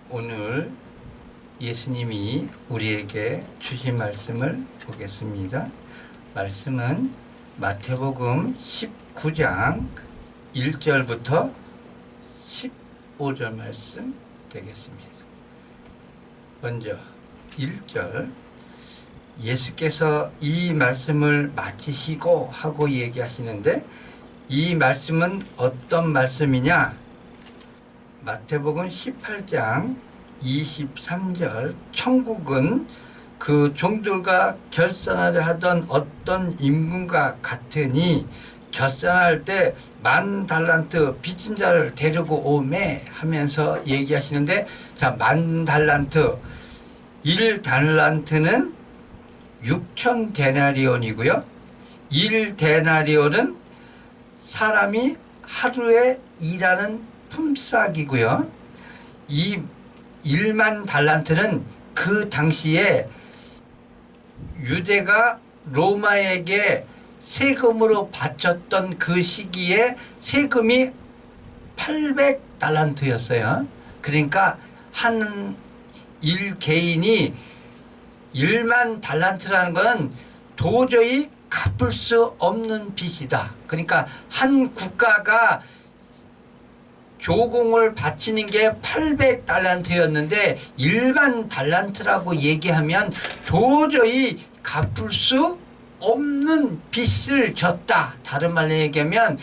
오늘 예수님이 우리에게 주신 말씀을 보겠습니다. 말씀은 마태복음 19장 1절부터 15절 말씀 되겠습니다. 먼저 1절, 예수께서 이 말씀을 마치시고 하고 얘기하시는데, 이 말씀은 어떤 말씀이냐? 마태복음 18장 23절, 천국은 그 종들과 결산하려 하던 어떤 임금과 같으니 결산할 때 10,000달란트 빚진 자를 데리고 오매 하면서 얘기하시는데, 자, 10,000달란트, 1달란트는 6,000데나리온이고요. 1데나리온은 사람이 하루에 일하는 품삯이고요. 이 10,000달란트는 그 당시에 유대가 로마에게 세금으로 바쳤던 그 시기에 세금이 800달란트였어요. 그러니까 한 일개인이 10,000달란트라는 건 도저히 갚을 수 없는 빚이다. 그러니까 한 국가가 조공을 바치는 게 800달란트였는데 10,000달란트라고 얘기하면 도저히 갚을 수 없는 빚을 졌다. 다른 말로 얘기하면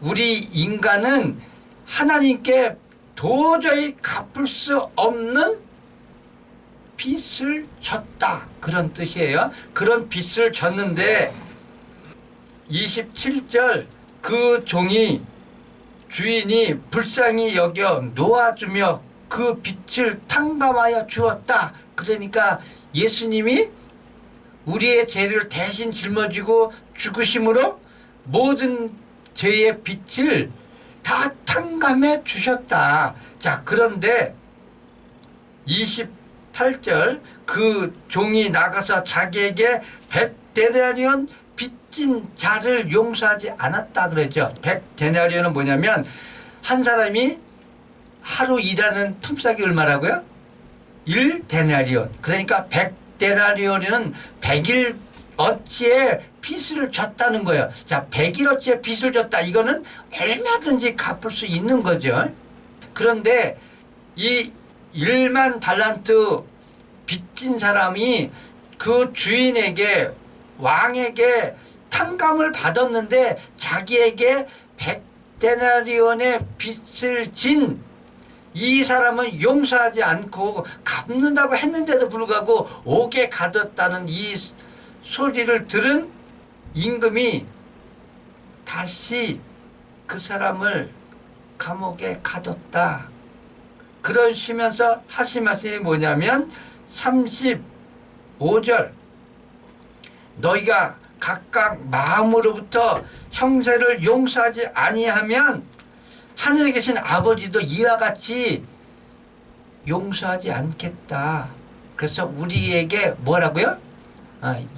우리 인간은 하나님께 도저히 갚을 수 없는 빚을 졌다. 그런 뜻이에요. 그런 빚을 졌는데 27절, 그 종이 주인이 불쌍히 여겨 놓아주며 그 빚을 탕감하여 주었다. 그러니까 예수님이 우리의 죄를 대신 짊어지고 죽으심으로 모든 죄의 빚을 다 탕감해 주셨다. 자, 그런데 28절, 그 종이 나가서 자기에게 100데나리온 빚진 자를 용서하지 않았다 그랬죠. 100데나리온은 뭐냐면 한 사람이 하루 일하는 품삯이 얼마라고요? 1데나리온. 그러니까 100데나리온은 100일 어치의 빚을 졌다는 거예요. 자, 100일 어치의 빚을 졌다. 이거는 얼마든지 갚을 수 있는 거죠. 그런데 이 10,000달란트 빚진 사람이 그 주인에게, 왕에게 탕감을 받았는데 자기에게 100데나리온의 빚을 진 이 사람은 용서하지 않고 갚는다고 했는데도 불구하고 옥에 가뒀다는 이 소리를 들은 임금이 다시 그 사람을 감옥에 가뒀다. 그러시면서 하신 말씀이 뭐냐면 35절, 너희가 각각 마음으로부터 형제를 용서하지 아니하면 하늘에 계신 아버지도 이와 같이 용서하지 않겠다. 그래서 우리에게 뭐라고요?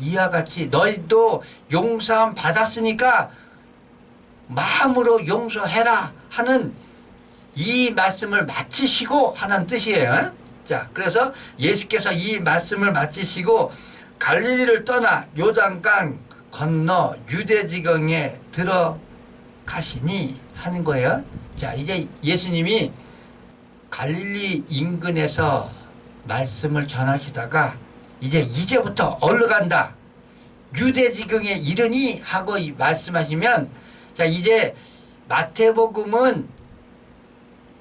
이와 같이 너희도 용서함 받았으니까 마음으로 용서해라 하는 이 말씀을 마치시고 하는 뜻이에요. 자, 그래서 예수께서 이 말씀을 마치시고 갈릴리를 떠나 요단강 건너 유대지경에 들어가시니 하는 거예요. 자, 이제 예수님이 갈릴리 인근에서 말씀을 전하시다가 이제부터 얼른 간다. 유대지경에 이르니 하고 말씀하시면, 자, 이제 마태복음은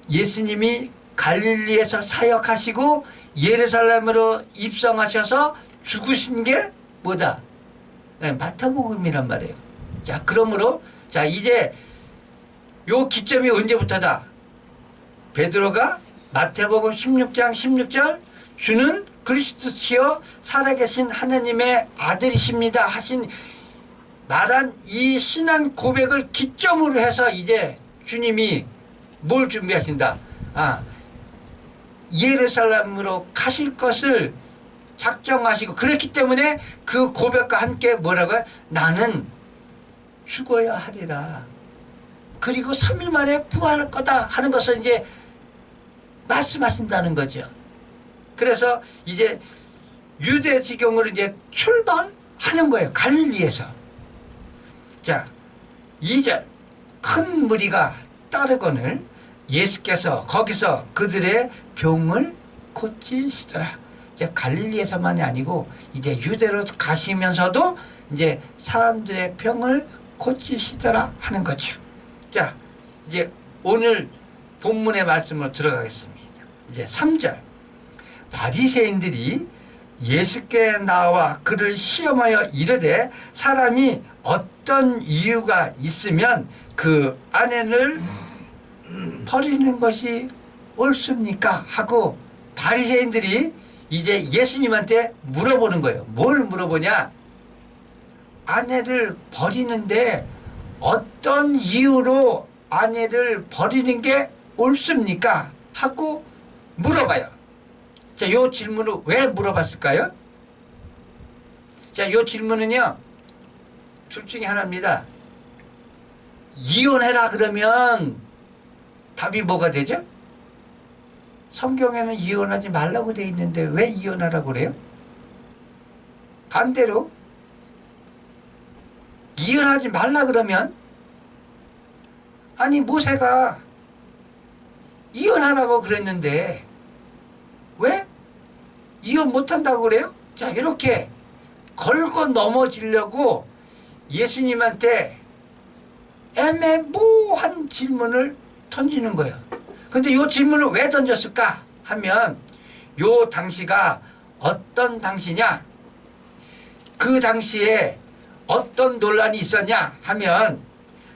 예수님이 갈릴리에서 사역하시고 예루살렘으로 입성하셔서 죽으신 게 뭐다? 네, 마태복음이란 말이에요. 자, 그러므로 자, 이제 요 기점이 언제부터다? 베드로가 마태복음 16장 16절, 주는 그리스도시요 살아계신 하나님의 아들이십니다 하신 말한 이 신앙 고백을 기점으로 해서 이제 주님이 뭘 준비하신다? 예루살렘으로 가실 것을 작정하시고, 그렇기 때문에 그 고백과 함께 뭐라고요? 나는 죽어야 하리라. 그리고 3일 만에 부활할 거다 하는 것을 이제 말씀하신다는 거죠. 그래서 이제 유대 지경으로 이제 출발하는 거예요. 갈릴리에서. 자, 2절. 큰 무리가 따르거늘 예수께서 거기서 그들의 병을 고치시더라. 이제 갈릴리에서만이 아니고 이제 유대로 가시면서도 이제 사람들의 병을 고치시더라 하는 거죠. 자, 이제 오늘 본문의 말씀으로 들어가겠습니다. 이제 3절. 바리새인들이 예수께 나와 그를 시험하여 이르되 사람이 어떤 이유가 있으면 그 아내를 버리는 것이 옳습니까? 하고 바리새인들이 이제 예수님한테 물어보는 거예요. 뭘 물어보냐? 아내를 버리는데 어떤 이유로 아내를 버리는 게 옳습니까? 하고 물어봐요. 자, 요 질문을 왜 물어봤을까요? 자, 요 질문은요, 둘 중에 하나입니다. 이혼해라 그러면 답이 뭐가 되죠? 성경에는 이혼하지 말라고 돼 있는데 왜 이혼하라고 그래요? 반대로 이혼하지 말라 그러면 아니 모세가 이혼하라고 그랬는데 왜 이혼 못한다고 그래요? 자, 이렇게 걸고 넘어지려고 예수님한테 애매모호한 질문을 던지는 거예요. 근데 이 질문을 왜 던졌을까 하면 요 당시가 어떤 당시냐, 그 당시에 어떤 논란이 있었냐 하면,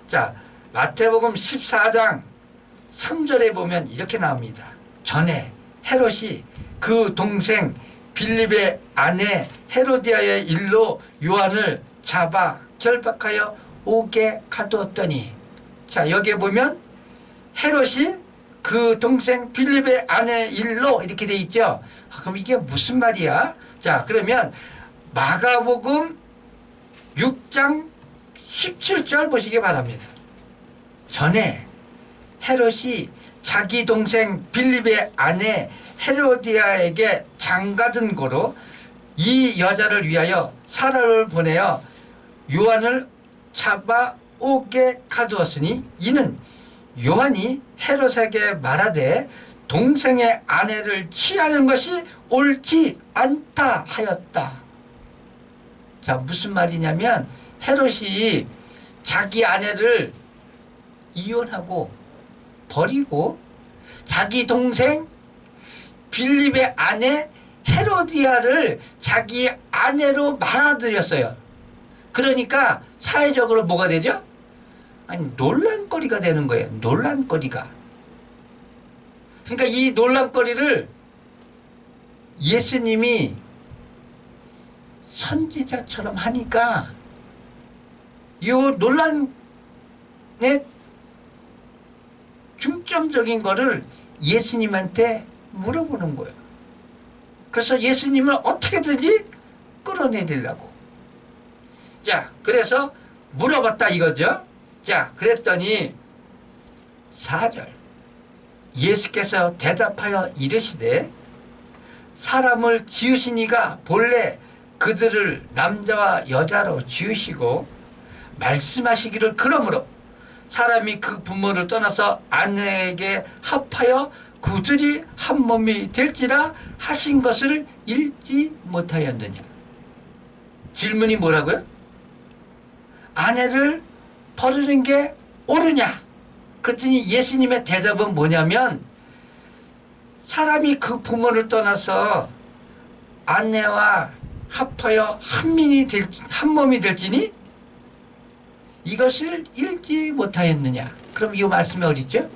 자, 마태복음 14장 3절에 보면 이렇게 나옵니다. 전에 헤롯이 그 동생 빌립의 아내 헤로디아의 일로 요한을 잡아 결박하여 옥에 가두었더니, 자, 여기에 보면 헤롯이 그 동생 빌립의 아내 일로 이렇게 돼 있죠. 그럼 이게 무슨 말이야? 자, 그러면 마가복음 6장 17절 보시기 바랍니다. 전에 헤롯이 자기 동생 빌립의 아내 헤로디아에게 장가든 고로 이 여자를 위하여 사람을 보내어 요한을 잡아 옥에 가두었으니 이는 요한이 헤롯에게 말하되 동생의 아내를 취하는 것이 옳지 않다 하였다. 자, 무슨 말이냐면 헤롯이 자기 아내를 이혼하고 버리고 자기 동생 빌립의 아내 헤로디아를 자기 아내로 말아들였어요. 그러니까 사회적으로 뭐가 되죠? 아니, 논란거리가 되는 거예요. 논란거리가. 그러니까 이 논란거리를 예수님이 선지자처럼 하니까 이 논란의 중점적인 거를 예수님한테 물어보는 거예요. 그래서 예수님을 어떻게든지 끌어내리려고. 자, 그래서 물어봤다 이거죠. 자, 그랬더니 4절. 예수께서 대답하여 이르시되 사람을 지으신 이가 본래 그들을 남자와 여자로 지으시고 말씀하시기를 그러므로 사람이 그 부모를 떠나서 아내에게 합하여 그들이 한 몸이 될지라 하신 것을 읽지 못하였느냐. 질문이 뭐라고요? 아내를 버리는 게 옳으냐? 그랬더니 예수님의 대답은 뭐냐면 사람이 그 부모를 떠나서 아내와 합하여 한 몸이 될지니 이것을 읽지 못하였느냐. 그럼 이 말씀이 어딨죠?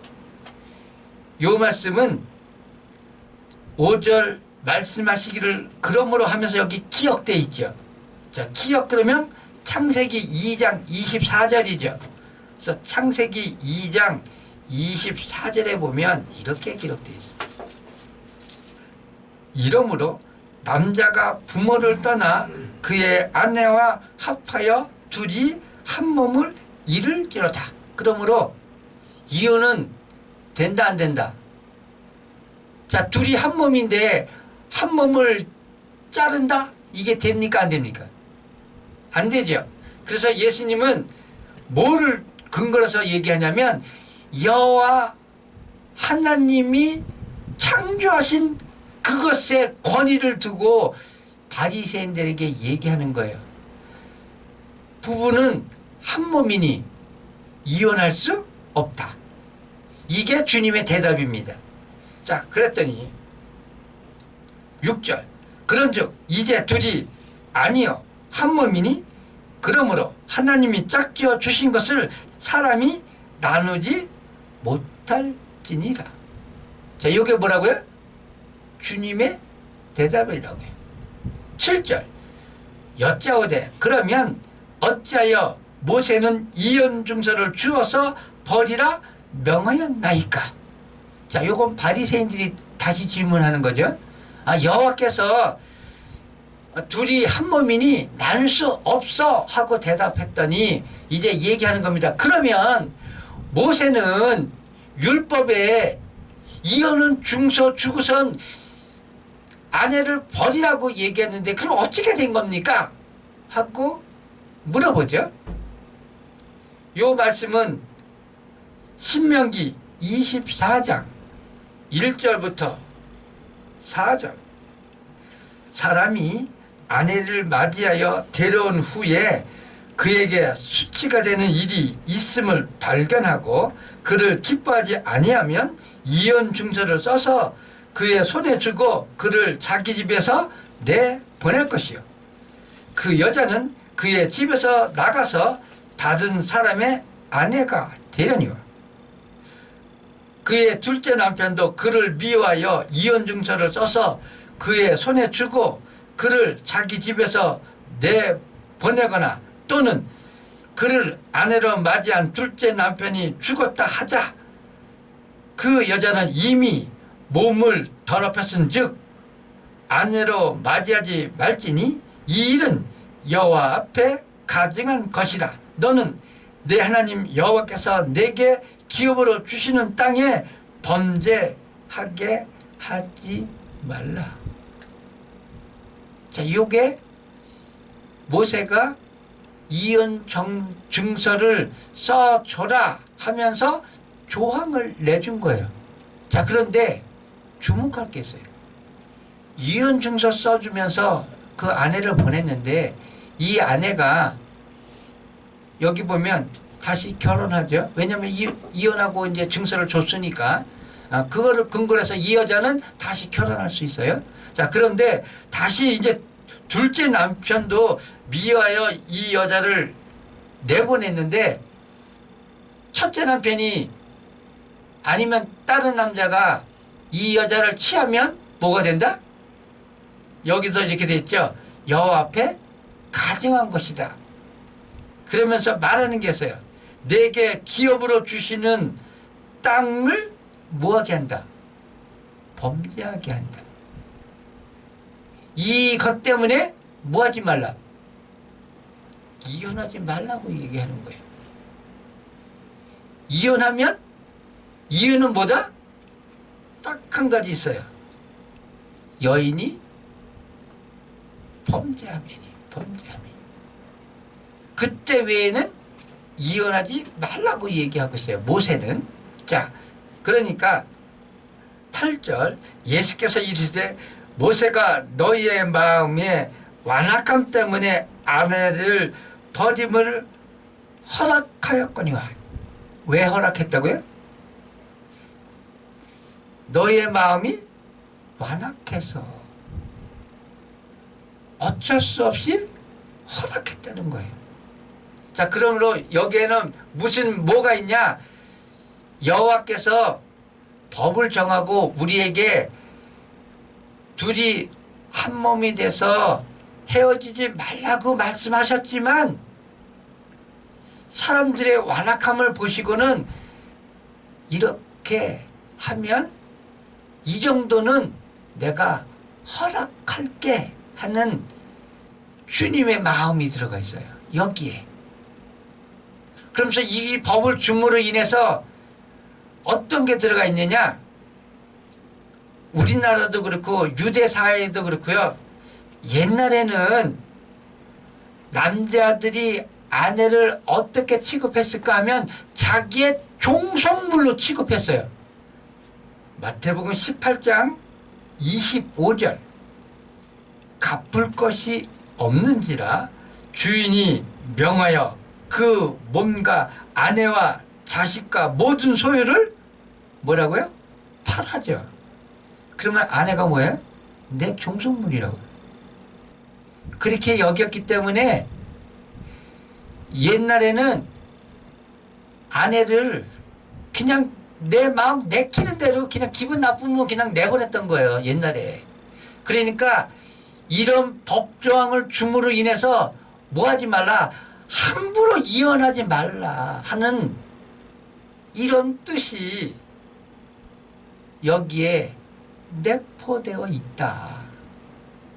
이 말씀은 5절 말씀하시기를 그러므로 하면서 여기 기억되어 있죠. 자, 기억 그러면 창세기 2장 24절이죠. 그래서 창세기 2장 24절에 보면 이렇게 기록되어 있습니다. 이러므로 남자가 부모를 떠나 그의 아내와 합하여 둘이 한 몸을 이룰지로다. 그러므로 이혼은 된다 안 된다? 자, 둘이 한 몸인데 한 몸을 자른다? 이게 됩니까? 안 됩니까? 안 되죠. 그래서 예수님은 뭐를 근거로서 얘기하냐면 여호와 하나님이 창조하신 그것에 권위를 두고 바리새인들에게 얘기하는 거예요. 부부는 한 몸이니 이혼할 수 없다. 이게 주님의 대답입니다. 자, 그랬더니 6절 그런즉 이제 둘이 아니요 한 몸이니 그러므로 하나님이 짝지어 주신 것을 사람이 나누지 못할지니라. 자, 이게 뭐라고요? 주님의 대답이라고요. 7절 여짜오되 그러면 어찌하여 모세는 이혼 증서를 주어서 버리라 명하였나이까? 자, 요건 바리새인들이 다시 질문하는 거죠. 아, 여호와께서 둘이 한 몸이니 나눌 수 없어 하고 대답했더니 이제 얘기하는 겁니다. 그러면 모세는 율법에 이혼은 증서 주고선 아내를 버리라고 얘기했는데 그럼 어떻게 된 겁니까? 하고 물어보죠. 요 말씀은 신명기 24장 1절부터 4절 사람이 아내를 맞이하여 데려온 후에 그에게 수치가 되는 일이 있음을 발견하고 그를 기뻐하지 아니하면 이혼 증서를 써서 그의 손에 주고 그를 자기 집에서 내보낼 것이요. 그 여자는 그의 집에서 나가서 다른 사람의 아내가 되려니와 그의 둘째 남편도 그를 미워하여 이혼 증서를 써서 그의 손에 주고 그를 자기 집에서 내보내거나 또는 그를 아내로 맞이한 둘째 남편이 죽었다 하자 그 여자는 이미 몸을 더럽혔은 즉 아내로 맞이하지 말지니 이 일은 여호와 앞에 가증한 것이라. 너는 내 하나님 여호와께서 내게 기업으로 주시는 땅에 범죄하게 하지 말라. 자, 요게 모세가 이혼 증서를 써줘라 하면서 조항을 내준 거예요. 자, 그런데 주목할 게 있어요. 이혼 증서 써주면서 그 아내를 보냈는데 이 아내가 여기 보면 다시 결혼하죠. 왜냐면 이혼하고 이제 증서를 줬으니까 그거를 근거로 해서 이 여자는 다시 결혼할 수 있어요. 자, 그런데 다시 이제 둘째 남편도 미워하여 이 여자를 내보냈는데 첫째 남편이 아니면 다른 남자가 이 여자를 취하면 뭐가 된다? 여기서 이렇게 돼 있죠. 여호와 앞에 가증한 것이다. 그러면서 말하는 게 있어요. 내게 기업으로 주시는 땅을 뭐하게 한다? 범죄하게 한다. 이것 때문에 뭐하지 말라? 이혼하지 말라고 얘기하는 거예요. 이혼하면 이유는 뭐다? 딱 한 가지 있어요. 여인이 범죄하면이. 그때 외에는 이혼하지 말라고 얘기하고 있어요. 모세는. 자, 그러니까 8절 예수께서 이르시되 모세가 너희의 마음에 완악함 때문에 아내를 버림을 허락하였거니와. 왜 허락했다고요? 너희의 마음이 완악해서 어쩔 수 없이 허락했다는 거예요. 자, 그러므로 여기에는 뭐가 있냐? 여호와께서 법을 정하고 우리에게 둘이 한 몸이 돼서 헤어지지 말라고 말씀하셨지만 사람들의 완악함을 보시고는 이렇게 하면 이 정도는 내가 허락할게 하는 주님의 마음이 들어가 있어요. 여기에. 그러면서 이 법을 줌으로 인해서 어떤 게 들어가 있느냐? 우리나라도 그렇고 유대 사회도 그렇고요. 옛날에는 남자들이 아내를 어떻게 취급했을까 하면 자기의 종속물로 취급했어요. 마태복음 18장 25절 갚을 것이 없는지라 주인이 명하여 그 몸과 아내와 자식과 모든 소유를 뭐라고요? 팔아죠. 그러면 아내가 뭐예요? 내 종속물이라고. 그렇게 여겼기 때문에 옛날에는 아내를 그냥 내 마음 내키는 대로 그냥 기분 나쁘면 그냥 내보냈던 거예요. 옛날에. 그러니까 이런 법조항을 줌으로 인해서 뭐 하지 말라, 함부로 이혼하지 말라 하는 이런 뜻이 여기에 내포되어 있다.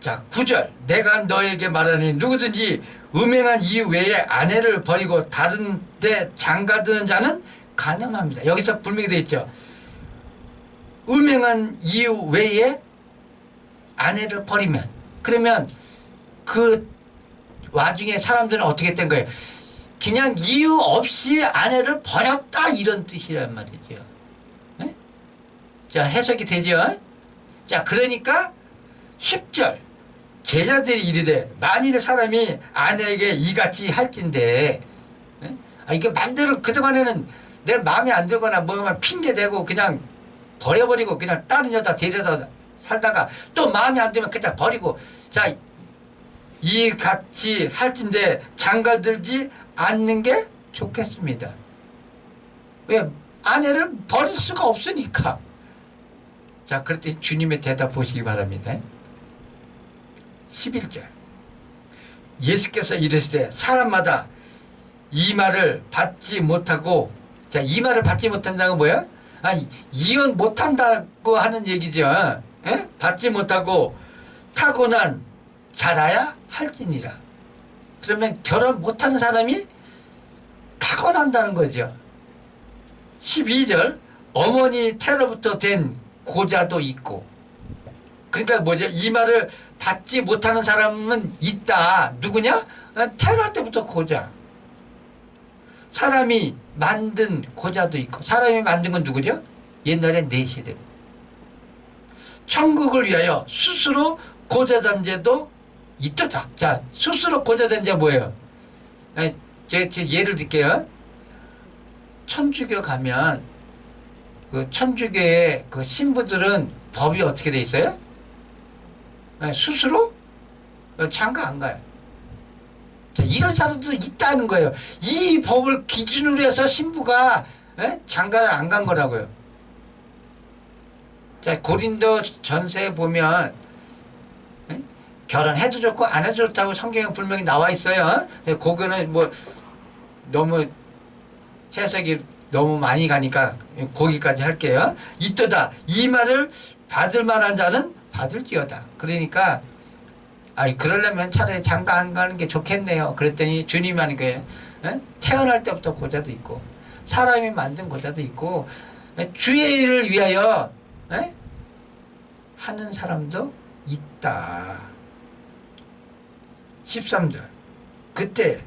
자, 9절 내가 너에게 말하니 누구든지 음행한 이유 외에 아내를 버리고 다른 데 장가드는 자는 간음합니다. 여기서 분명히 되어 있죠. 음행한 이유 외에 아내를 버리면, 그러면 그 와중에 사람들은 어떻게 된 거예요? 그냥 이유 없이 아내를 버렸다 이런 뜻이란 말이죠. 네? 자, 해석이 되죠? 자, 그러니까 10절 제자들이 이르되 만일 사람이 아내에게 이같이 할진대, 이게 맘대로 그동안에는 내 마음에 안 들거나 뭐만 핑계대고 그냥 버려버리고 그냥 다른 여자 데려다 살다가 또 마음에 안 들면 그냥 버리고, 자, 이같이 할진대 장가들지 않는 게 좋겠습니다. 왜? 아내를 버릴 수가 없으니까. 자, 그랬더니 주님의 대답 보시기 바랍니다. 11절 예수께서 이르시되 사람마다 이 말을 받지 못하고, 자, 이 말을 받지 못한다는 건 뭐예요? 아니, 이혼 못한다고 하는 얘기죠. 에? 받지 못하고 타고난 자라야 할지니라. 그러면 결혼 못하는 사람이 타고난다는 거죠. 12절 어머니 태로부터 된 고자도 있고, 그러니까 뭐죠? 이 말을 받지 못하는 사람은 있다. 누구냐? 태어날 때부터 고자. 사람이 만든 고자도 있고, 사람이 만든 건 누구죠? 옛날에 내시들. 천국을 위하여 스스로 고자된 자도 있다. 자, 스스로 고자된 자 뭐예요? 제가 예를 들게요. 천주교 가면 그 천주교의 그 신부들은 법이 어떻게 돼 있어요? 스스로 장가 안 가요. 자, 이런 사람도 있다는 거예요. 이 법을 기준으로 해서 신부가 장가를 안 간 거라고요. 자, 고린도 전서에 보면 결혼해도 좋고 안 해도 좋다고 성경에 분명히 나와 있어요. 그거는 뭐 너무 해석이 너무 많이 가니까 거기까지 할게요. 이떠다 이 말을 받을 만한 자는 받을지어다. 그러니까 그러려면 차라리 장가 안 가는 게 좋겠네요. 그랬더니 주님이 하는 거예요. 태어날 때부터 고자도 있고 사람이 만든 고자도 있고 주의 일을 위하여 하는 사람도 있다. 13절 그때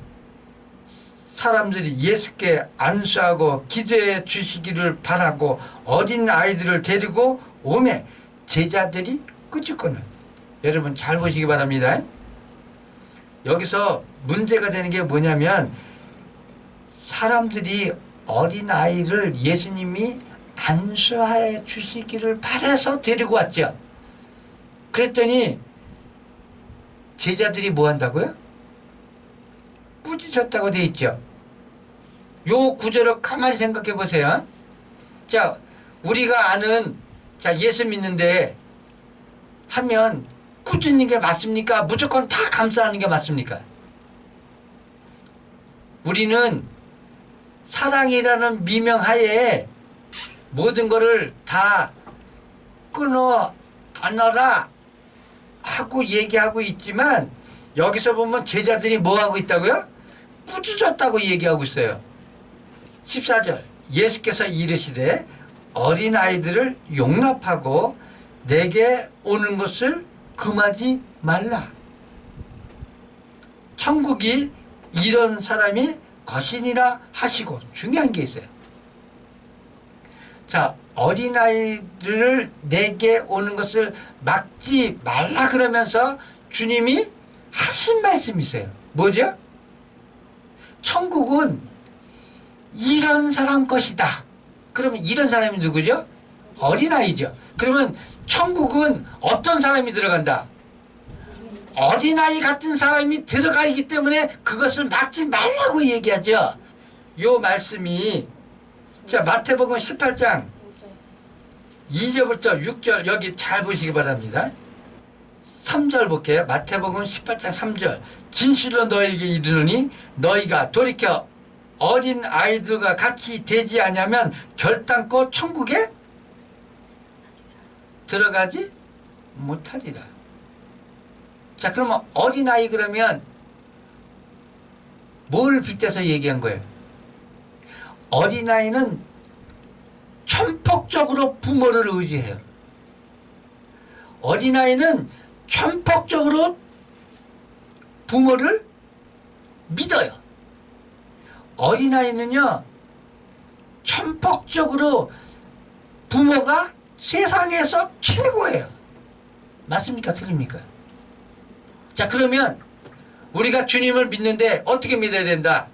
사람들이 예수께 안수하고 기도해 주시기를 바라고 어린 아이들을 데리고 오매 제자들이 끄집거는. 여러분 잘 보시기 바랍니다. 여기서 문제가 되는 게 뭐냐면 사람들이 어린 아이를 예수님이 안수해 주시기를 바라서 데리고 왔죠. 그랬더니 제자들이 뭐 한다고요? 꾸짖었다고 돼 있죠. 요 구절을 가만히 생각해 보세요. 자, 우리가 아는 예수 믿는데 하면 꾸짖는 게 맞습니까? 무조건 다 감싸는 게 맞습니까? 우리는 사랑이라는 미명하에 모든 거를 다 끊어라 하고 얘기하고 있지만 여기서 보면 제자들이 뭐 하고 있다고요? 꾸짖었다고 얘기하고 있어요. 14절 예수께서 이르시되 어린아이들을 용납하고 내게 오는 것을 금하지 말라. 천국이 이런 사람이 것이니라 하시고, 중요한 게 있어요. 자, 어린아이들을 내게 오는 것을 막지 말라 그러면서 주님이 하신 말씀이 있어요. 뭐죠? 천국은 이런 사람 것이다. 그러면 이런 사람이 누구죠? 어린아이죠. 그러면 천국은 어떤 사람이 들어간다? 어린아이 같은 사람이 들어가기 때문에 그것을 막지 말라고 얘기하죠. 요 말씀이, 자, 마태복음 18장 2절부터 6절, 여기 잘 보시기 바랍니다. 3절 볼게요. 마태복음 18장 3절. 진실로 너희에게 이르노니 너희가 돌이켜 어린 아이들과 같이 되지 않으면 결단코 천국에 들어가지 못하리라. 자, 그러면 어린아이 그러면 뭘 빗대서 얘기한 거예요? 어린아이는 전폭적으로 부모를 의지해요. 어린아이는 전폭적으로 부모를 믿어요. 어린아이는요, 전폭적으로 부모가 세상에서 최고예요. 맞습니까? 틀립니까? 자, 그러면 우리가 주님을 믿는데 어떻게 믿어야 된다?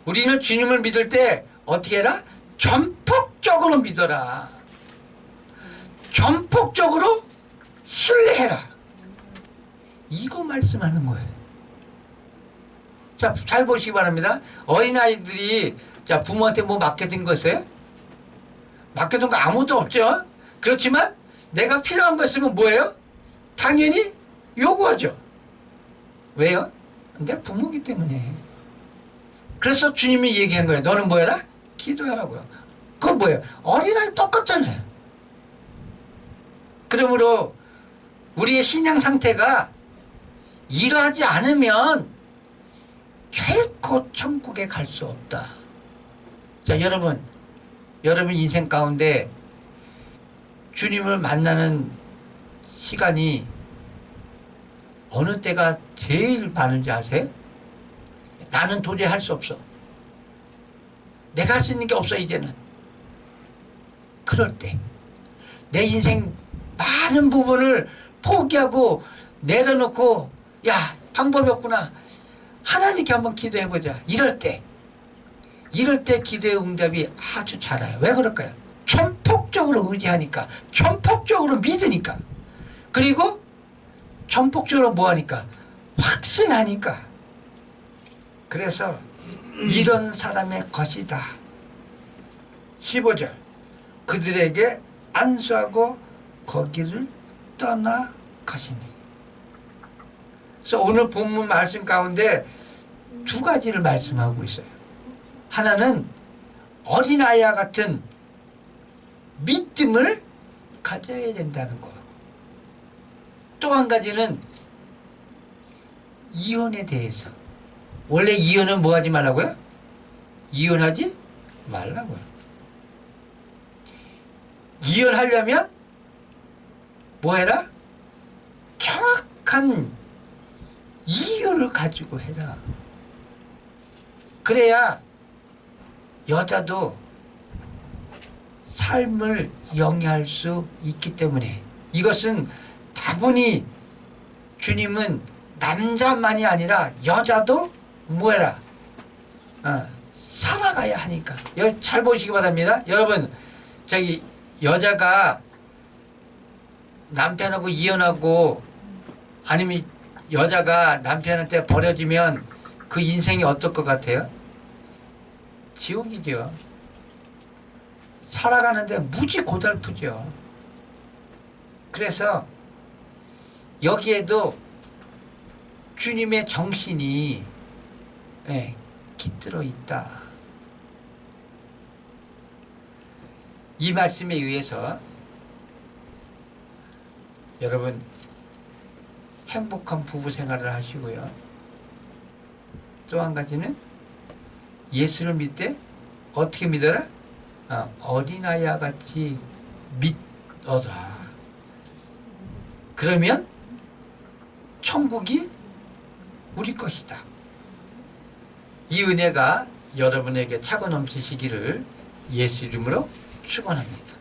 우리는 주님을 믿을 때 어떻게 해라? 전폭적으로 믿어라. 전폭적으로 신뢰해라. 이거 말씀하는 거예요. 자, 잘 보시기 바랍니다. 어린아이들이, 자, 부모한테 뭐 맡겨진 거 있어요? 맡겨둔 거 아무것도 없죠? 그렇지만 내가 필요한 거 있으면 뭐예요? 당연히 요구하죠. 왜요? 내 부모기 때문에. 그래서 주님이 얘기한 거예요. 너는 뭐 해라? 기도하라고요. 그건 뭐예요? 어린아이 똑같잖아요. 그러므로 우리의 신앙 상태가 이러하지 않으면 결코 천국에 갈 수 없다. 자, 여러분 인생 가운데 주님을 만나는 시간이 어느 때가 제일 많은지 아세요? 나는 도저히 할 수 없어. 내가 할 수 있는 게 없어, 이제는. 그럴 때 내 인생 많은 부분을 포기하고 내려놓고, 야, 방법이 없구나, 하나님께 한번 기도해보자, 이럴 때 기도의 응답이 아주 잘 와요. 왜 그럴까요? 전폭적으로 의지하니까, 전폭적으로 믿으니까, 그리고 전폭적으로 뭐하니까? 확신하니까. 그래서 이런 사람의 것이다. 15절. 그들에게 안수하고 거기를 떠나 가시니. 그래서 오늘 본문 말씀 가운데 두 가지를 말씀하고 있어요. 하나는 어린아이와 같은 믿음을 가져야 된다는 거. 또 한 가지는 이혼에 대해서. 원래 이혼은 뭐 하지 말라고요? 이혼하지 말라고요. 이혼하려면 뭐 해라? 정확한 이유를 가지고 해라. 그래야 여자도 삶을 영위할 수 있기 때문에. 이것은 다분히 주님은 남자만이 아니라 여자도 뭐해라? 살아가야 하니까. 잘 보시기 바랍니다. 여러분, 저기 여자가 남편하고 이혼하고, 아니면 여자가 남편한테 버려지면 그 인생이 어떨 것 같아요? 지옥이죠. 살아가는데 무지 고달프죠. 그래서 여기에도 주님의 정신이 깃들어 있다. 이 말씀에 의해서 여러분 행복한 부부 생활을 하시고요. 또 한 가지는 예수를 믿되 어떻게 믿어라? 어린아이와 같이 믿어라. 그러면 천국이 우리 것이다. 이 은혜가 여러분에게 차고 넘치시기를 예수 이름으로 축원합니다.